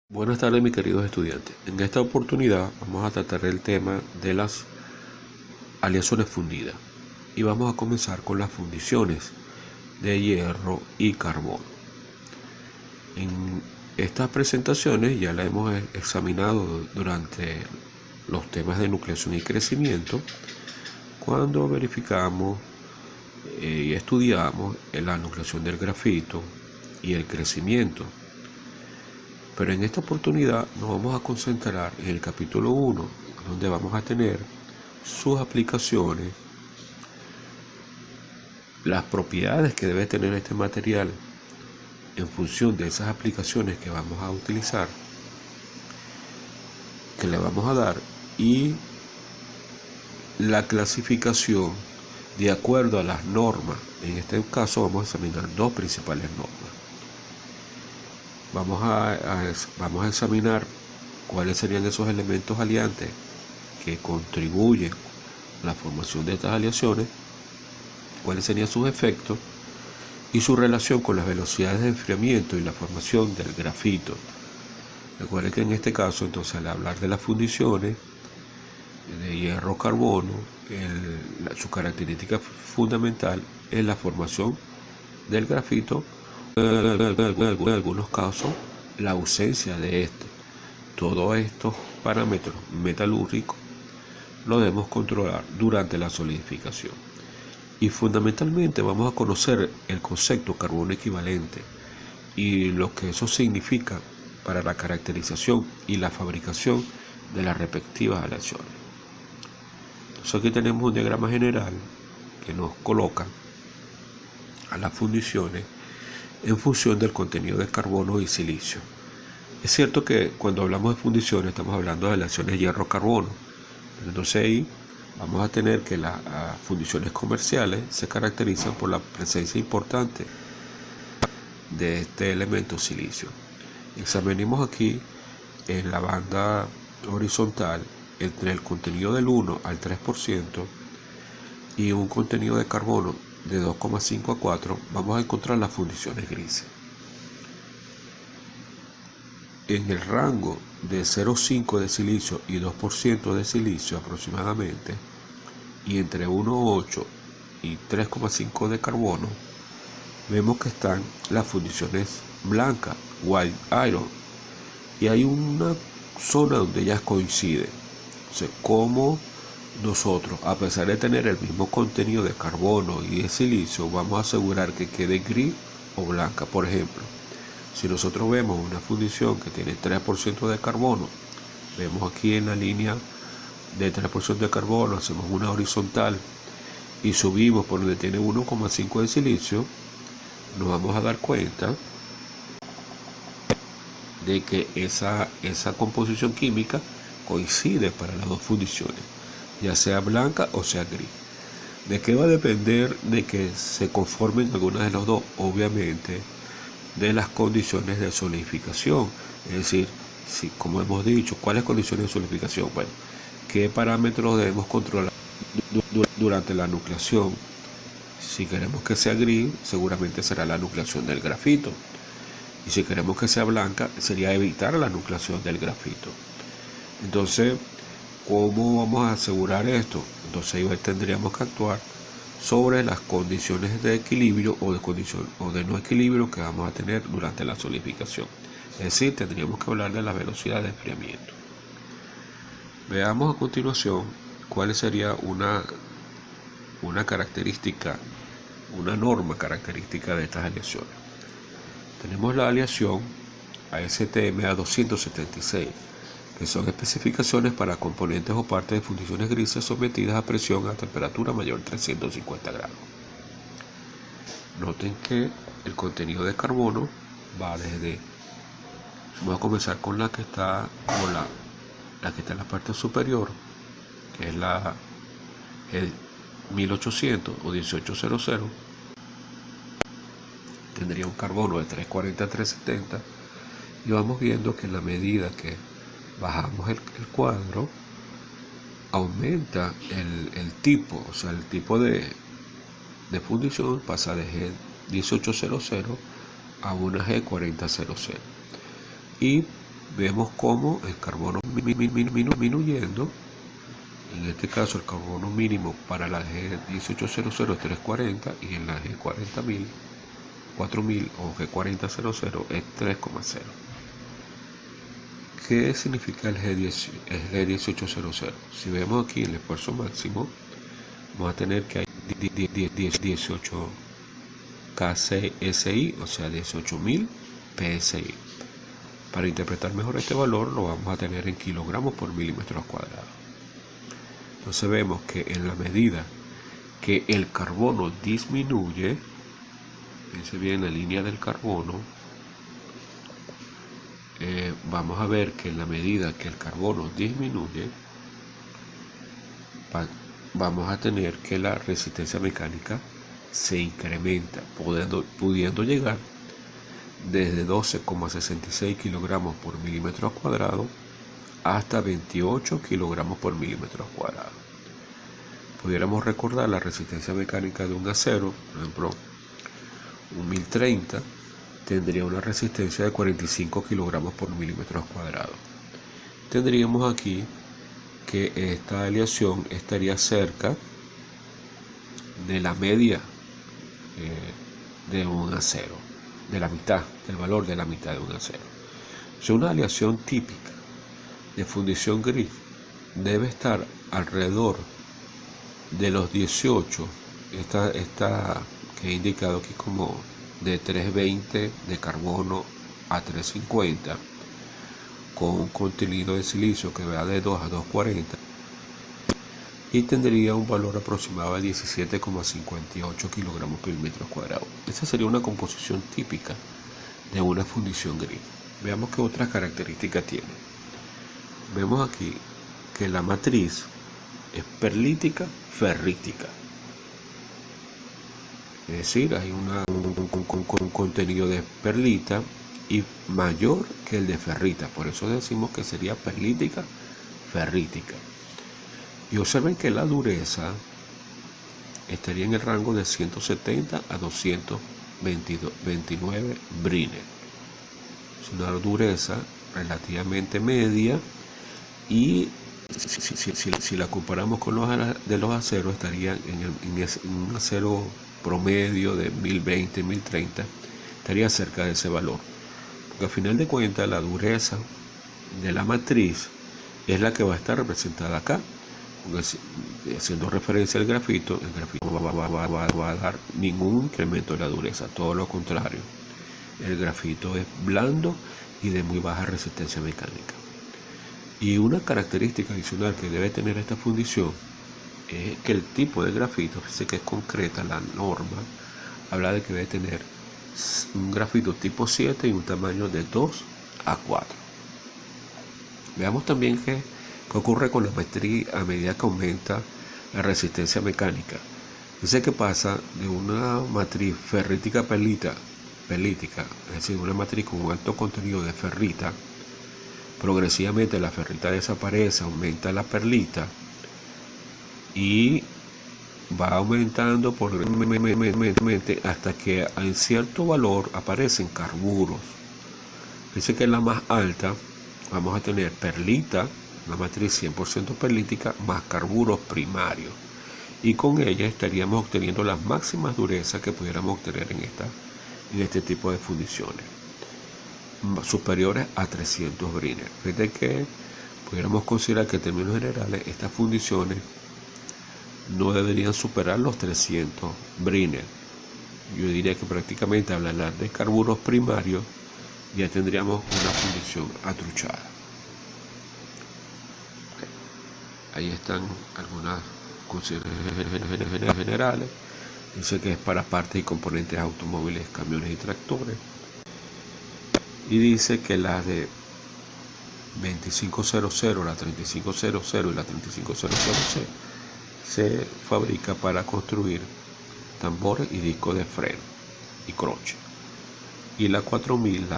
Buenas tardes, mis queridos estudiantes. En esta oportunidad vamos a tratar el tema de las aleaciones fundidas y vamos a comenzar con las fundiciones de hierro y carbono. En estas presentaciones ya la hemos examinado durante los temas de nucleación y crecimiento, cuando verificamos y estudiamos la nucleación del grafito y el crecimiento. Pero en esta oportunidad nos vamos a concentrar en el capítulo 1, donde vamos a tener sus aplicaciones, las propiedades que debe tener este material en función de esas aplicaciones que vamos a utilizar, que le vamos a dar, y la clasificación de acuerdo a las normas. En este caso vamos a examinar dos principales normas. Vamos a examinar cuáles serían esos elementos aliantes que contribuyen a la formación de estas aleaciones, cuáles serían sus efectos y su relación con las velocidades de enfriamiento y la formación del grafito. Recuerden que en este caso, entonces, al hablar de las fundiciones de hierro-carbono, su característica fundamental es la formación del grafito, en algunos casos la ausencia de este. Todos estos parámetros metalúrgicos los debemos controlar durante la solidificación. Y fundamentalmente vamos a conocer el concepto carbono equivalente y lo que eso significa para la caracterización y la fabricación de las respectivas aleaciones. Entonces aquí tenemos un diagrama general que nos coloca a las fundiciones en función del contenido de carbono y silicio. Es cierto que cuando hablamos de fundiciones estamos hablando de aleaciones hierro-carbono, pero entonces ahí vamos a tener que las fundiciones comerciales se caracterizan por la presencia importante de este elemento silicio. Examinemos aquí en la banda horizontal entre el contenido del 1 al 3% y un contenido de carbono de 2,5 a 4, vamos a encontrar las fundiciones grises. En el rango de 0,5 de silicio y 2% de silicio aproximadamente, y entre 1,8 y 3,5 de carbono, vemos que están las fundiciones blancas, white iron, y hay una zona donde ellas coinciden. Entonces, como nosotros, a pesar de tener el mismo contenido de carbono y de silicio, vamos a asegurar que quede gris o blanca? Por ejemplo, si nosotros vemos una fundición que tiene 3% de carbono, vemos aquí en la línea de 3% de carbono, hacemos una horizontal y subimos por donde tiene 1,5 de silicio, nos vamos a dar cuenta de que esa composición química coincide para las dos fundiciones, ya sea blanca o sea gris. ¿De qué va a depender de que se conformen algunas de los dos? Obviamente de las condiciones de solidificación, es decir, si, como hemos dicho, ¿cuáles condiciones de solidificación? Bueno, ¿qué parámetros debemos controlar durante la nucleación? Si queremos que sea gris, seguramente será la nucleación del grafito, y si queremos que sea blanca, sería evitar la nucleación del grafito. Entonces, ¿cómo vamos a asegurar esto? Entonces ahí tendríamos que actuar sobre las condiciones de equilibrio o de no equilibrio que vamos a tener durante la solidificación. Es decir, tendríamos que hablar de la velocidad de enfriamiento. Veamos a continuación cuál sería una característica, una norma característica de estas aleaciones. Tenemos la aleación ASTM A276, que son especificaciones para componentes o partes de fundiciones grises sometidas a presión a temperatura mayor de 350 grados. Noten que el contenido de carbono va desde, vamos a comenzar con la que está en la parte superior, que es la 1800 o 1800, tendría un carbono de 340 a 370, y vamos viendo que en la medida que bajamos el cuadro, aumenta el tipo, o sea, el tipo de fundición pasa de G1800 a una G4000, y vemos cómo el carbono disminuyendo. En este caso el carbono mínimo para la G 1800 es 340 y en la G 4000 o G 4000 es 3,0. ¿Qué significa el G 1800? Si vemos aquí el esfuerzo máximo, vamos a tener que hay 18 KCSI, o sea 18.000 PSI. Para interpretar mejor este valor lo vamos a tener en kilogramos por milímetros cuadrados. Entonces vemos que en la medida que el carbono disminuye, fíjense bien la línea del carbono, vamos a ver que en la medida que el carbono disminuye, vamos a tener que la resistencia mecánica se incrementa, pudiendo llegar desde 12,66 kilogramos por milímetros cuadrados hasta 28 kilogramos por milímetros cuadrados. Pudiéramos recordar la resistencia mecánica de un acero, por ejemplo, un 1030 tendría una resistencia de 45 kilogramos por milímetros cuadrados. Tendríamos aquí que esta aleación estaría cerca de la media de un acero, de la mitad, del valor de la mitad de un acero. Si una aleación típica de fundición gris debe estar alrededor de los 18, esta que he indicado aquí como de 320 de carbono a 350, con un contenido de silicio que va de 2 a 240, y tendría un valor aproximado de 17,58 kilogramos por metro cuadrado. Esa sería una composición típica de una fundición gris. Veamos qué otras características tiene. Vemos aquí que la matriz es perlítica ferrítica, es decir, hay un contenido de perlita y mayor que el de ferrita, por eso decimos que sería perlítica ferrítica. Y observen que la dureza estaría en el rango de 170 a 229 brines. Es una dureza relativamente media, y si la comparamos con los de los aceros, estaría en un acero promedio de 1020, 1030, estaría cerca de ese valor, porque al final de cuentas la dureza de la matriz es la que va a estar representada acá. Haciendo referencia al grafito, el grafito va a dar ningún incremento de la dureza, todo lo contrario, el grafito es blando y de muy baja resistencia mecánica. Y una característica adicional que debe tener esta fundición es que el tipo de grafito, fíjense que es concreta, la norma habla de que debe tener un grafito tipo 7 y un tamaño de 2 a 4. Veamos también qué ocurre con la matriz a medida que aumenta la resistencia mecánica. Dice que pasa de una matriz ferrítica pelítica, es decir, una matriz con un alto contenido de ferrita. Progresivamente la ferrita desaparece, aumenta la perlita y va aumentando progresivamente hasta que en cierto valor aparecen carburos. Dice que en la más alta vamos a tener perlita, una matriz 100% perlítica, más carburos primarios, y con ella estaríamos obteniendo las máximas durezas que pudiéramos obtener en este tipo de fundiciones, superiores a 300 brines. Fíjate que pudiéramos considerar que en términos generales estas fundiciones no deberían superar los 300 brines. Yo diría que prácticamente al hablar de carburos primarios ya tendríamos una fundición atruchada. Ahí están algunas consideraciones generales. Dice que es para partes y componentes de automóviles, camiones y tractores. Y dice que las de 2500, la 3500 y la 3500C se fabrica para construir tambores y discos de freno y croche. Y la 4000, la